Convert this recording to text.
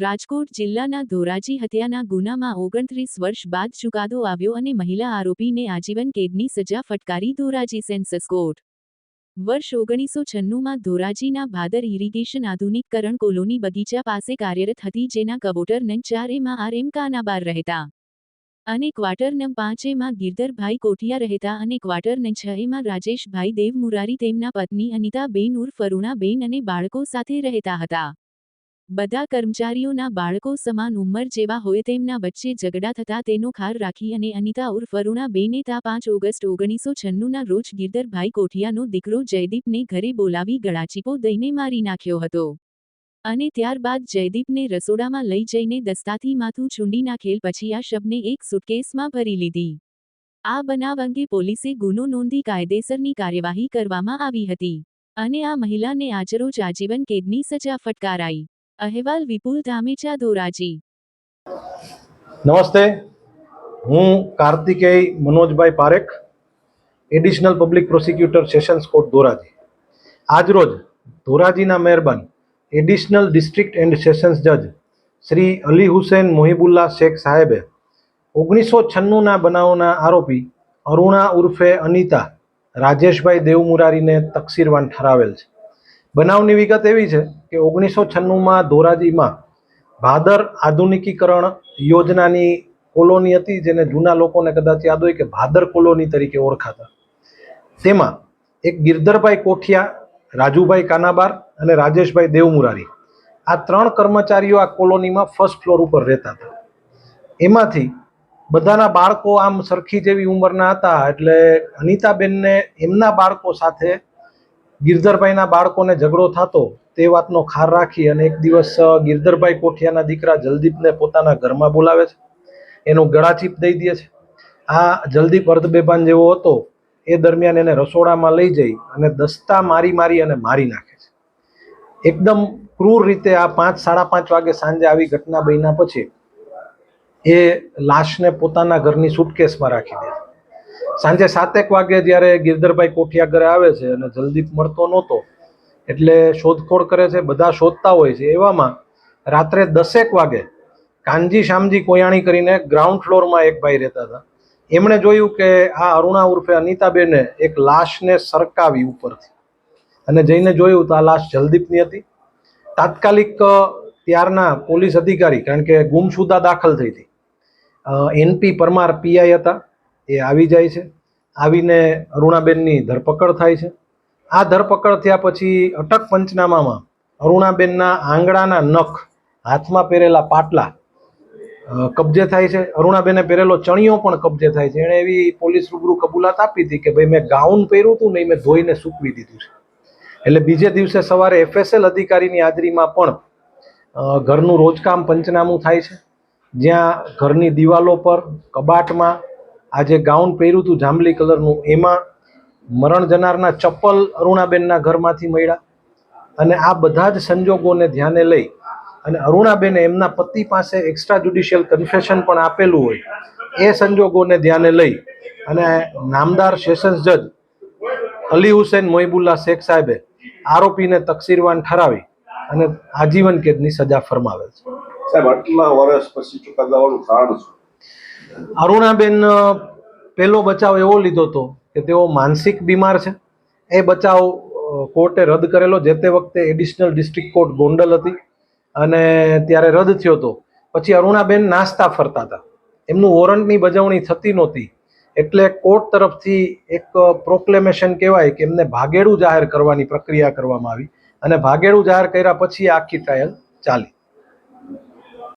રાજકોટ જિલ્લાના ધોરાજી હત્યાના ગુનામાં 29 વર્ષ બાદ ચુકાદો આવ્યો અને મહિલા આરોપીને આજીવન કેદની સજા ફટકારી ધોરાજી સેન્સસ કોર્ટ। વર્ષ 1996માં ધોરાજીના ભાદર ઇરિગેશન આધુનિકકરણ કોલોની બગીચા પાસે કાર્યરત હતી, જેના કવોટર નં 4 માં RM કાનાબાર રહેતા અને ક્વાર્ટર નં 5 માં ગિરધરભાઈ કોઠિયા રહેતા અને ક્વાર્ટર નં 6 માં રાજેશભાઈ દેવમુરારી તેમના પત્ની અનિતાબેન ઉર્ફ અરુણાબેન અને બાળકો સાથે રહેતા હતા। બધા કર્મચારીઓના બાળકો સમાન ઉંમર જેવા હોય તેમના વચ્ચે ઝઘડા થતા તેનો ખાર રાખી અને અનિતા ઉર્ફ અરુણાબેને તા 5 ઓગસ્ટ 1996ના રોજ ગિરધરભાઈ કોઠિયાનો દીકરો જયદીપને ઘરે બોલાવી ગળાચીપો દઈને મારી નાખ્યો હતો અને ત્યારબાદ જયદીપને રસોડામાં લઈ જઈને દસ્તાથી માથું ચૂંડી નાખેલ પછી આ શબને એક સુટકેસમાં ભરી લીધી। આ બનાવ અંગે પોલીસે ગુનો નોંધી કાયદેસરની કાર્યવાહી કરવામાં આવી હતી અને આ મહિલાને આજરોજ આજીવન કેદની સજા ફટકારાઈ। अहेवाल विपुल धामेचा धोराजी। नमस्ते, हूँ Kartikeya Manojbhai Parekh, additional public prosecutor sessions court Dhoraji. आज रोज धोराजीना मेहरबान एडिशनल डिस्ट्रिक्ट एंड सेशन्स जज श्री अली हुसैन मोहिबुल्ला शेख साहेबे 1996 बनावना आरोपी अरुणा उर्फे अनिता राजेशभाई देवमुरारीने तकसीरवान ठरावेल छे। बनावनी विगत एवी छे कि 1996 धोराजीमां भादर आधुनिकीकरण योजनानी कोलोनी हती, जेने जूना लोकोने कदाच याद होय के भादर कोलोनी तरीके ओळखाता। तेमां एक गिरधरभाई कोठिया, राजूभाई कानाबार अने राजेशभाई देवमुरारी आ 3 कर्मचारीओ आ कोलोनीमां फर्स्ट फ्लोर उपर रहेता हता। एमांथी बधाना बाळको आम सरखी जेवी उंमરના હતા, એટલે અનિતાબેનને એમના બાળકો સાથે गिरधरभाईना बाळकोने झगड़ो थतो ते वातनो खार राखी अने एक दिवस गिरधरभाई कोठियाना दीकरा जलदीपने पोताना घरमां बोलावे छे, एनो गळाचीप दई दे छे। आ जलदीप अर्धबेभान जेवो हतो ए दरमियान एने रसोडामां लई जई अने दस्ता मारी मारी अने मारी नाखे छे। एकदम क्रूर रीते आ 5-5:30 वागे सांजे आवी घटना बन्या पछी ए लाशने पोताना घरनी सूटकेसमां राखी दे। सांजे 7 वागे ज्यारे गिरधरभाई कोठिया घरे आवे छे अने जलदीप मळतो नहोतो એટલે શોધખોળ કરે છે, બધા શોધતા હોય છે। એવામાં રાત્રે 10 વાગે કાનજી શામજી કોયાણી કરીને ગ્રાઉન્ડ ફ્લોરમાં એક ભાઈ રહેતા હતા, એમણે જોયું કે આ અરુણા ઉર્ફે અનિતાબેને એક લાશને સરકાવી ઉપરથી અને જઈને જોયું તો આ લાશ જલદીપની હતી। તાત્કાલિક ત્યારના પોલીસ અધિકારી, કારણ કે ગુમશુદા દાખલ થઈ હતી, NP પરમાર PI હતા, એ આવી જાય છે। આવીને અરુણાબેનની ધરપકડ થાય છે। આ ધરપકડ થયા પછી અટક પંચનામામાં અરુણાબેનના આંગળાના નખ, હાથમાં પહેરેલા પાટલા કબજે થાય છે। અરુણાબેને પહેરેલો ચણિયો પણ કબજે થાય છે। એણે એવી પોલીસ રૂબરૂ કબૂલાત આપી હતી કે ભાઈ મેં ગાઉન પહેર્યું હતું ને મેં ધોઈને સૂકવી દીધું છે। એટલે બીજે દિવસે સવારે FSL અધિકારીની હાજરીમાં પણ ઘરનું રોજકામ પંચનામું થાય છે, જ્યાં ઘરની દિવાલો પર, કબાટમાં આ જે ગાઉન પહેર્યું હતું જાંબલી કલરનું, એમાં મરણ જનારના ચપ્પલ અરુણાબેનના ઘરમાંથી મળ્યા અને આ બધા જ સંજોગોને ધ્યાને લઈ અને અરુણાબેને એમના પતિ પાસે એક્સ્ટ્રા જ્યુડિશિયલ કન્ફેશન પણ આપેલું હોય, એ સંજોગોને ધ્યાને લઈ અને નામદાર સેશન્સ જજ અલી હુસૈન મોહિબુલ્લા શેખ સાહેબે આરોપીને તકસીરવાન ઠરાવી અને આજીવન કેદની સજા ફરમાવેલ છે। સાહેબ, આટલા વર્ષ પછી ચુકાદાવાળું કારણ શું? અરુણાબેન પહેલો બચાવ એવો લીધો હતો કે તેઓ માનસિક બીમાર છે। એ બચાવ કોર્ટે રદ કરેલો। જે તે વખતે એડિશનલ ડિસ્ટ્રિક્ટ કોર્ટ ગોંડલ હતી અને ત્યારે રદ થયો હતો। પછી અરુણાબેન નાસ્તા ફરતા હતા, એમનું વોરંટની બજાવણી થતી નહોતી, એટલે કોર્ટ તરફથી એક પ્રોક્લેમેશન કહેવાય કે એમને ભાગેડું જાહેર કરવાની પ્રક્રિયા કરવામાં આવી અને ભાગેડું જાહેર કર્યા પછી આખી ટ્રાયલ ચાલી।